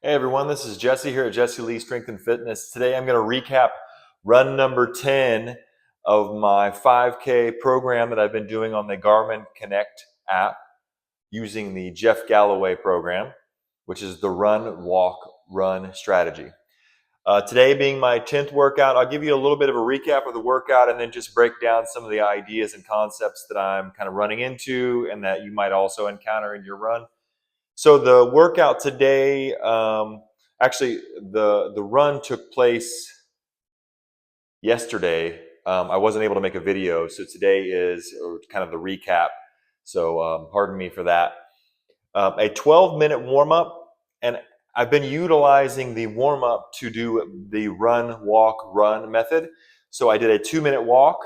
Hey everyone, this is Jesse here at Jesse Lee Strength and Fitness. Today I'm going to recap run number 10 of my 5K program that I've been doing on the Garmin Connect app using the Jeff Galloway program, which is the run, walk, run strategy. Today being my 10th workout, I'll give you a little bit of a recap of the workout and then just break down some of the ideas and concepts that I'm kind of running into and that you might also encounter in your run. So the workout today, actually, the run took place yesterday. I wasn't able to make a video, so today is kind of the recap. So pardon me for that. A 12-minute warm up, and I've been utilizing the warm up to do the run, walk, run method. So I did a 2-minute walk.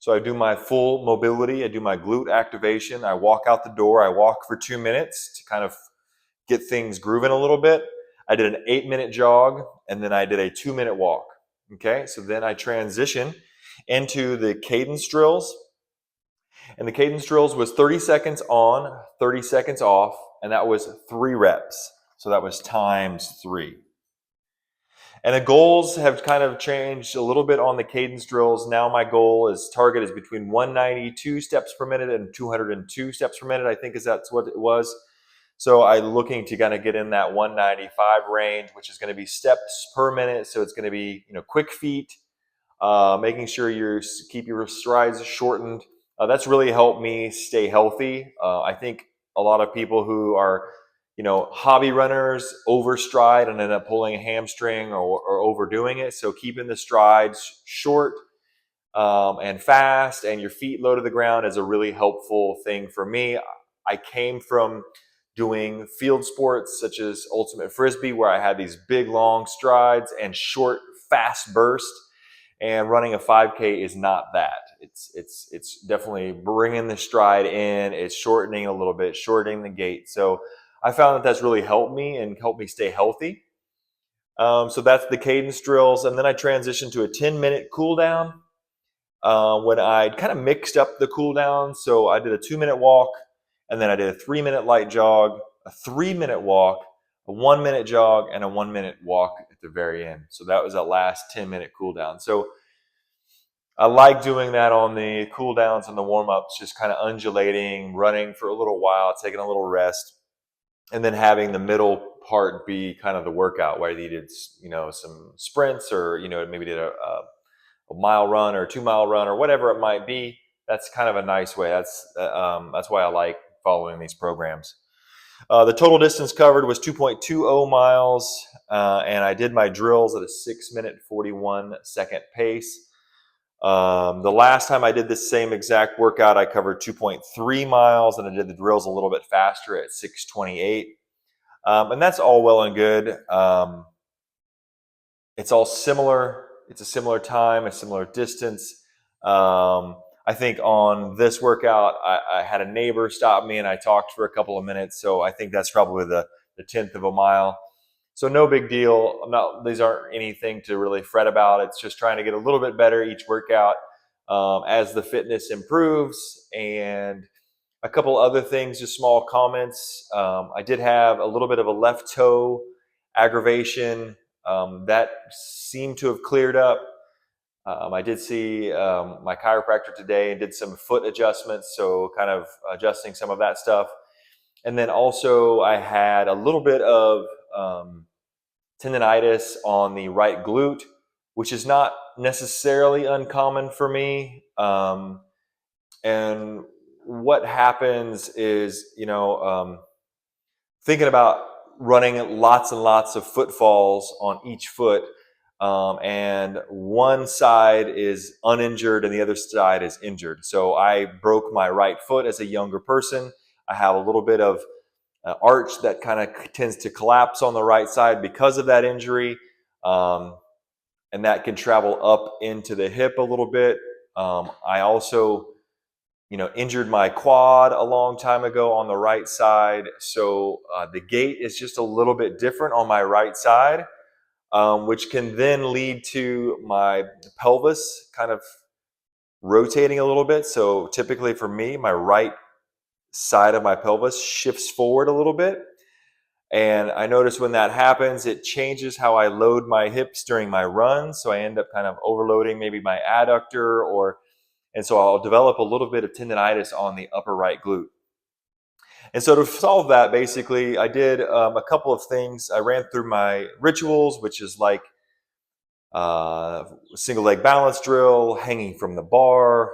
So I do my full mobility. I do my glute activation. I walk out the door. I walk for 2 minutes to kind of get things grooving a little bit. I did an 8-minute jog, and then I did a 2-minute walk. Okay, so then I transition into the cadence drills. And the cadence drills was 30 seconds on, 30 seconds off, and that was 3 reps. So that was times 3. And the goals have kind of changed a little bit on the cadence drills. Now my target is between 192 steps per minute and 202 steps per minute. I think that's what it was. So I'm looking to kind of get in that 195 range, which is going to be steps per minute. So it's going to be, quick feet, making sure you keep your strides shortened. That's really helped me stay healthy. I think a lot of people who are, hobby runners overstride and end up pulling a hamstring or overdoing it. So keeping the strides short and fast and your feet low to the ground is a really helpful thing for me. I came from doing field sports such as ultimate frisbee, where I had these big long strides and short fast bursts, and running a 5K is not that. It's definitely bringing the stride in. It's shortening a little bit, shortening the gait. So I found that that's really helped me and helped me stay healthy. So that's the cadence drills, and then I transitioned to a 10-minute cool down when I kind of mixed up the cool down. So I did a 2-minute walk, and then I did a 3-minute light jog, a 3-minute walk, a 1-minute jog, and a 1-minute walk at the very end. So that was that last 10-minute cool down. So I like doing that on the cool downs and the warm ups, just kind of undulating, running for a little while, taking a little rest, and then having the middle part be kind of the workout, where you did, some sprints or, maybe did a mile run or 2-mile run or whatever it might be. That's kind of a nice way. That's why I like following these programs. The total distance covered was 2.20 miles, and I did my drills at a 6-minute 41-second pace. The last time I did this same exact workout, I covered 2.3 miles, and I did the drills a little bit faster at 6:28. And that's all well and good. It's all similar. It's a similar time, a similar distance. I think on this workout, I had a neighbor stop me and I talked for a couple of minutes. So I think that's probably the 10th of a mile. So no big deal. These aren't anything to really fret about. It's just trying to get a little bit better each workout as the fitness improves. And a couple other things, just small comments. I did have a little bit of a left toe aggravation. That seemed to have cleared up. I did see my chiropractor today and did some foot adjustments, so kind of adjusting some of that stuff. And then also I had a little bit of tendonitis on the right glute, which is not necessarily uncommon for me. And what happens is, thinking about running lots and lots of footfalls on each foot, and one side is uninjured and the other side is injured. So I broke my right foot as a younger person. I have a little bit of arch that kind of tends to collapse on the right side because of that injury, and that can travel up into the hip a little bit. I also injured my quad a long time ago on the right side. So the gait is just a little bit different on my right side, which can then lead to my pelvis kind of rotating a little bit. So typically for me, my right side of my pelvis shifts forward a little bit. And I notice when that happens, it changes how I load my hips during my run. So I end up kind of overloading maybe my adductor, and so I'll develop a little bit of tendonitis on the upper right glute. And so to solve that, basically, I did a couple of things. I ran through my rituals, which is like single leg balance drill, hanging from the bar,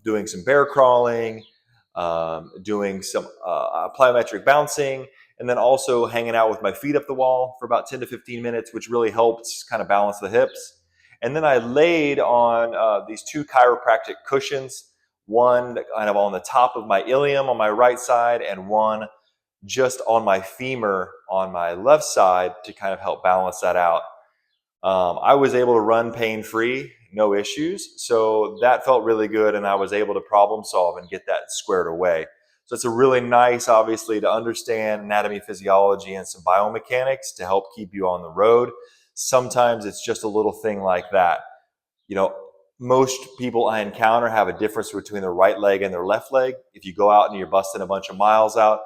doing some bear crawling, doing some plyometric bouncing, and then also hanging out with my feet up the wall for about 10 to 15 minutes, which really helped kind of balance the hips. And then I laid on these two chiropractic cushions, one kind of on the top of my ilium on my right side, and one just on my femur on my left side to kind of help balance that out. I was able to run pain-free, no issues. So that felt really good, and I was able to problem solve and get that squared away. So it's a really nice, obviously, to understand anatomy, physiology, and some biomechanics to help keep you on the road. Sometimes it's just a little thing like that. You know, most people I encounter have a difference between their right leg and their left leg. If you go out and you're busting a bunch of miles out,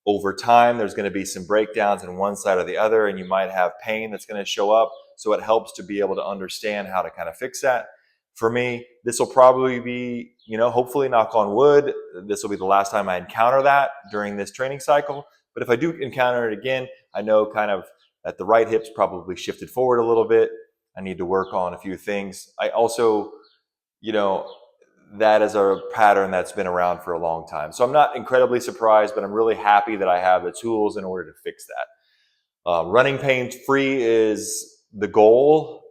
over time, there's going to be some breakdowns in one side or the other, and you might have pain that's going to show up. So it helps to be able to understand how to kind of fix that. For me, this will probably be, hopefully, knock on wood, this will be the last time I encounter that during this training cycle. But if I do encounter it again, I know kind of that the right hip's probably shifted forward a little bit. I need to work on a few things. I also, that is a pattern that's been around for a long time. So I'm not incredibly surprised, but I'm really happy that I have the tools in order to fix that. Running pain-free is the goal.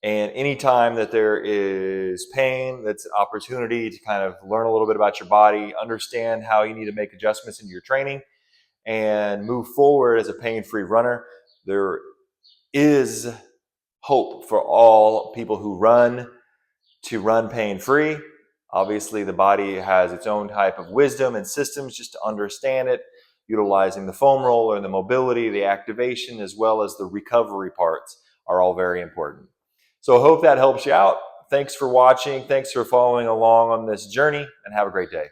And anytime that there is pain, that's an opportunity to kind of learn a little bit about your body, understand how you need to make adjustments into your training, and move forward as a pain-free runner. There is hope for all people who run to run pain-free. Obviously, the body has its own type of wisdom and systems just to understand it, utilizing the foam roller and the mobility, the activation, as well as the recovery parts are all very important. So I hope that helps you out. Thanks for watching. Thanks for following along on this journey, and have a great day.